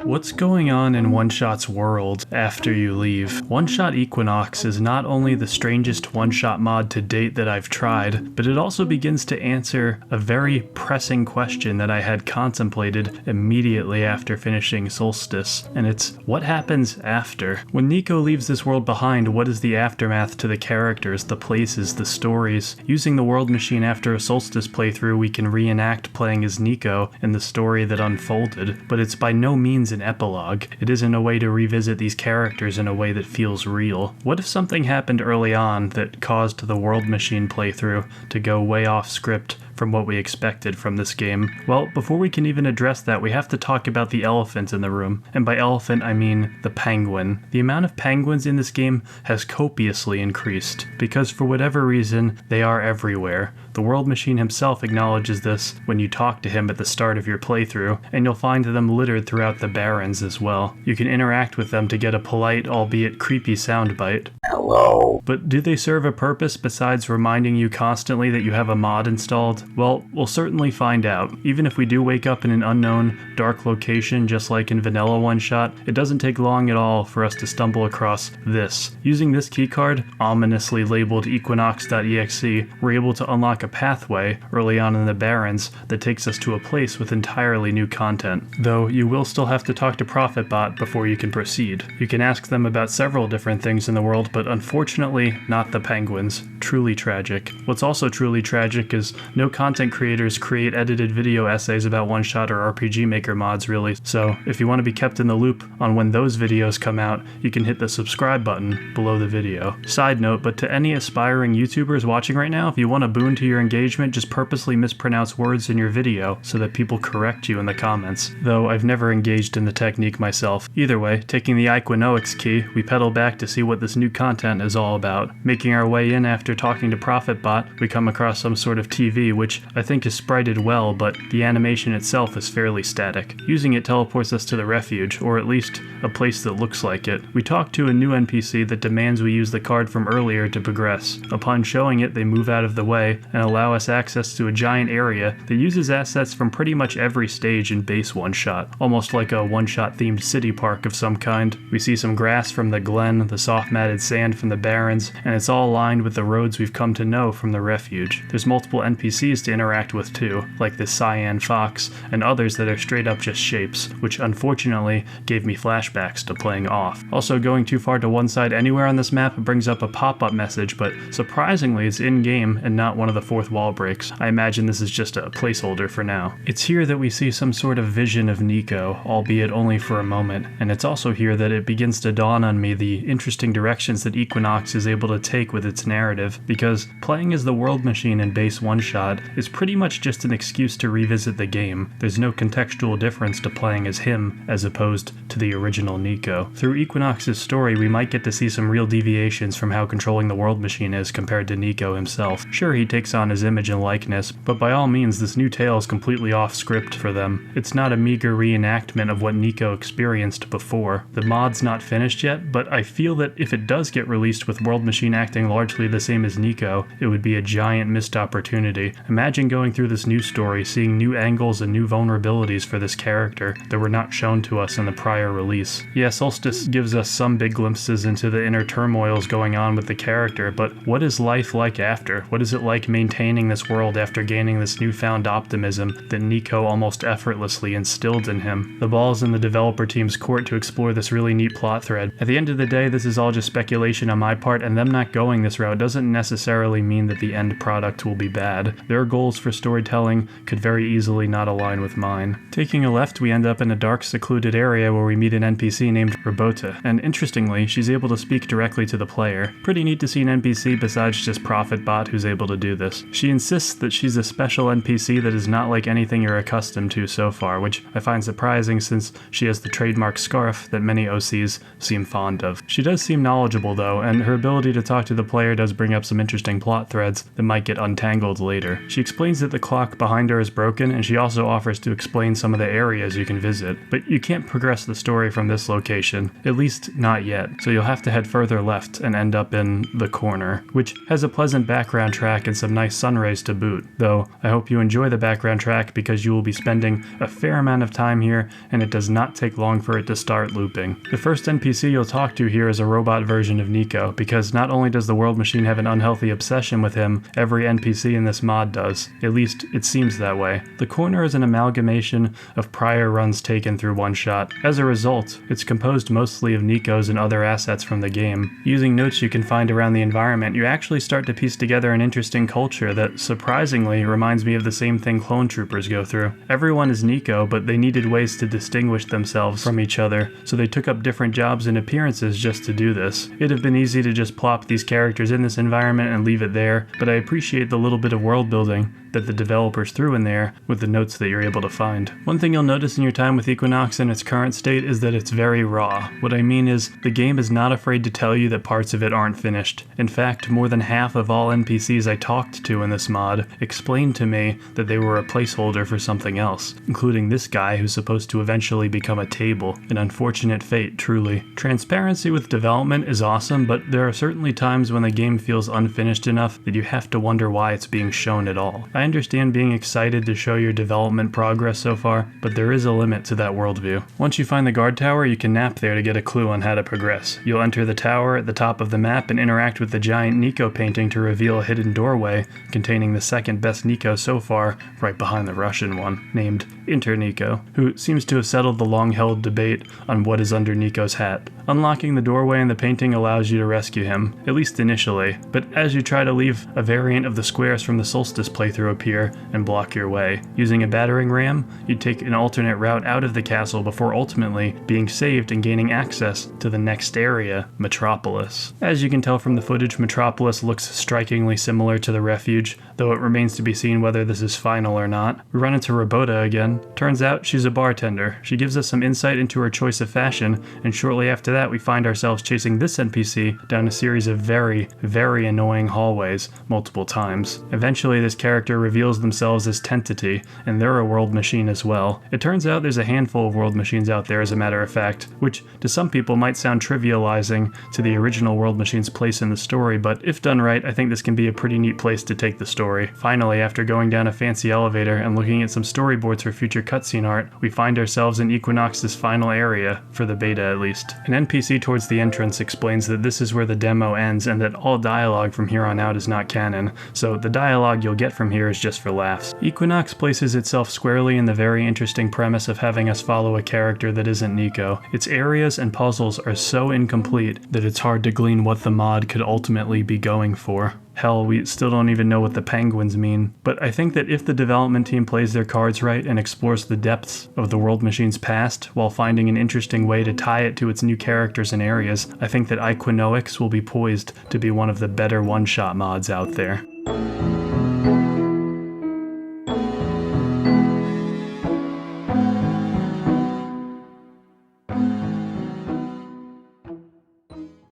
What's going on in OneShot's world after you leave? OneShot Equinox is not only the strangest one-shot mod to date that I've tried, but it also begins to answer a very pressing question that I had contemplated immediately after finishing Solstice, and it's what happens after? When Niko leaves this world behind, what is the aftermath to the characters, the places, the stories? Using the world machine after a Solstice playthrough, we can reenact playing as Niko and the story that unfolded, but it's by no means an epilogue. It isn't a way to revisit these characters in a way that feels real. What if something happened early on that caused the world machine playthrough to go way off script from what we expected from this game? Well, before we can even address that, we have to talk about the elephant in the room. And by elephant, I mean the penguin. The amount of penguins in this game has copiously increased, because for whatever reason, they are everywhere. The world machine himself acknowledges this when you talk to him at the start of your playthrough, and you'll find them littered throughout the barrens as well. You can interact with them to get a polite, albeit creepy soundbite. Hello. But do they serve a purpose besides reminding you constantly that you have a mod installed? Well, we'll certainly find out. Even if we do wake up in an unknown, dark location just like in vanilla OneShot, it doesn't take long at all for us to stumble across this. Using this keycard, ominously labeled Equinox.exe, we're able to unlock a pathway early on in the barrens that takes us to a place with entirely new content. Though you will still have to talk to ProfitBot before you can proceed. You can ask them about several different things in the world, but unfortunately not the penguins. Truly tragic. What's also truly tragic is no content creators create edited video essays about OneShot or RPG Maker mods really, so if you want to be kept in the loop on when those videos come out, you can hit the subscribe button below the video. Side note, but to any aspiring YouTubers watching right now, if you want a boon to your engagement, just purposely mispronounce words in your video so that people correct you in the comments. Though I've never engaged in the technique myself. Either way, taking the Equinox key, we pedal back to see what this new content is all about. Making our way in after talking to ProfitBot, we come across some sort of TV, which I think is sprited well, but the animation itself is fairly static. Using it teleports us to the refuge, or at least a place that looks like it. We talk to a new NPC that demands we use the card from earlier to progress. Upon showing it, they move out of the way and allow us access to a giant area that uses assets from pretty much every stage in base OneShot, almost like a OneShot themed city park of some kind. We see some grass from the glen, the soft matted sand from the barrens, and it's all lined with the roads we've come to know from the refuge. There's multiple NPCs to interact with too, like this cyan fox, and others that are straight up just shapes, which unfortunately gave me flashbacks to playing off. Also, going too far to one side anywhere on this map brings up a pop-up message, but surprisingly it's in-game and not one of the fourth wall breaks. I imagine this is just a placeholder for now. It's here that we see some sort of vision of Niko, albeit only for a moment, and it's also here that it begins to dawn on me the interesting directions that Equinox is able to take with its narrative, because playing as the world machine in base OneShot is pretty much just an excuse to revisit the game. There's no contextual difference to playing as him as opposed to the original Niko. Through Equinox's story, we might get to see some real deviations from how controlling the world machine is compared to Niko himself. Sure, he takes on his image and likeness, but by all means this new tale is completely off script for them. It's not a meager reenactment of what Niko experienced before. The mod's not finished yet, but I feel that if it does get released with world machine acting largely the same as Niko, it would be a giant missed opportunity. Imagine going through this new story, seeing new angles and new vulnerabilities for this character that were not shown to us in the prior release. Yeah, Solstice gives us some big glimpses into the inner turmoils going on with the character, but what is life like after? What is it like maintaining this world after gaining this newfound optimism that Niko almost effortlessly instilled in him? The ball's in the developer team's court to explore this really neat plot thread. At the end of the day, this is all just speculation on my part, and them not going this route doesn't necessarily mean that the end product will be bad. Their goals for storytelling could very easily not align with mine. Taking a left, we end up in a dark, secluded area where we meet an NPC named Robota, and interestingly, she's able to speak directly to the player. Pretty neat to see an NPC besides just ProfitBot who's able to do this. She insists that she's a special NPC that is not like anything you're accustomed to so far, which I find surprising since she has the trademark scarf that many OCs seem fond of. She does seem knowledgeable though, and her ability to talk to the player does bring up some interesting plot threads that might get untangled later. She explains that the clock behind her is broken, and she also offers to explain some of the areas you can visit. But you can't progress the story from this location, at least not yet, so you'll have to head further left and end up in the Corner, which has a pleasant background track and some nice sun rays to boot. Though, I hope you enjoy the background track because you will be spending a fair amount of time here, and it does not take long for it to start looping. The first NPC you'll talk to here is a robot version of Niko, because not only does the world machine have an unhealthy obsession with him, every NPC in this mod does. At least, it seems that way. The Corner is an amalgamation of prior runs taken through OneShot. As a result, it's composed mostly of Niko's and other assets from the game. Using notes you can find around the environment, you actually start to piece together an interesting culture that, surprisingly, reminds me of the same thing clone troopers go through. Everyone is Niko, but they needed ways to distinguish themselves from each other, so they took up different jobs and appearances just to do this. It'd have been easy to just plop these characters in this environment and leave it there, but I appreciate the little bit of world building that the developers threw in there with the notes that you're able to find. One thing you'll notice in your time with Equinox in its current state is that it's very raw. What I mean is, the game is not afraid to tell you that parts of it aren't finished. In fact, more than half of all NPCs I talked to in this mod explained to me that they were a placeholder for something else, including this guy who's supposed to eventually become a table. An unfortunate fate, truly. Transparency with development is awesome, but there are certainly times when the game feels unfinished enough that you have to wonder why it's being shown at all. I understand being excited to show your development progress so far, but there is a limit to that worldview. Once you find the guard tower, you can nap there to get a clue on how to progress. You'll enter the tower at the top of the map and interact with the giant Niko painting to reveal a hidden doorway containing the second best Niko so far, right behind the Russian one, named Niko, who seems to have settled the long-held debate on what is under Niko's hat. Unlocking the doorway in the painting allows you to rescue him, at least initially, but as you try to leave, a variant of the squares from the Solstice playthrough appear and block your way. Using a battering ram, you take an alternate route out of the castle before ultimately being saved and gaining access to the next area, Metropolis. As you can tell from the footage, Metropolis looks strikingly similar to the refuge, though it remains to be seen whether this is final or not. We run into Robota again. Turns out she's a bartender. She gives us some insight into her choice of fashion, and shortly after that we find ourselves chasing this NPC down a series of very, very annoying hallways multiple times. Eventually this character reveals themselves as Tentity, and they're a world machine as well. It turns out there's a handful of world machines out there as a matter of fact, which to some people might sound trivializing to the original world machine's place in the story, but if done right, I think this can be a pretty neat place to take the story. Finally, after going down a fancy elevator and looking at some storyboards for future cutscene art, we find ourselves in Equinox's final area, for the beta at least. An NPC towards the entrance explains that this is where the demo ends and that all dialogue from here on out is not canon, so the dialogue you'll get from here is just for laughs. Equinox places itself squarely in the very interesting premise of having us follow a character that isn't Niko. Its areas and puzzles are so incomplete that it's hard to glean what the mod could ultimately be going for. Hell, we still don't even know what the penguins mean. But I think that if the development team plays their cards right and explores the depths of the world machine's past while finding an interesting way to tie it to its new characters and areas, I think that Equinox will be poised to be one of the better one-shot mods out there.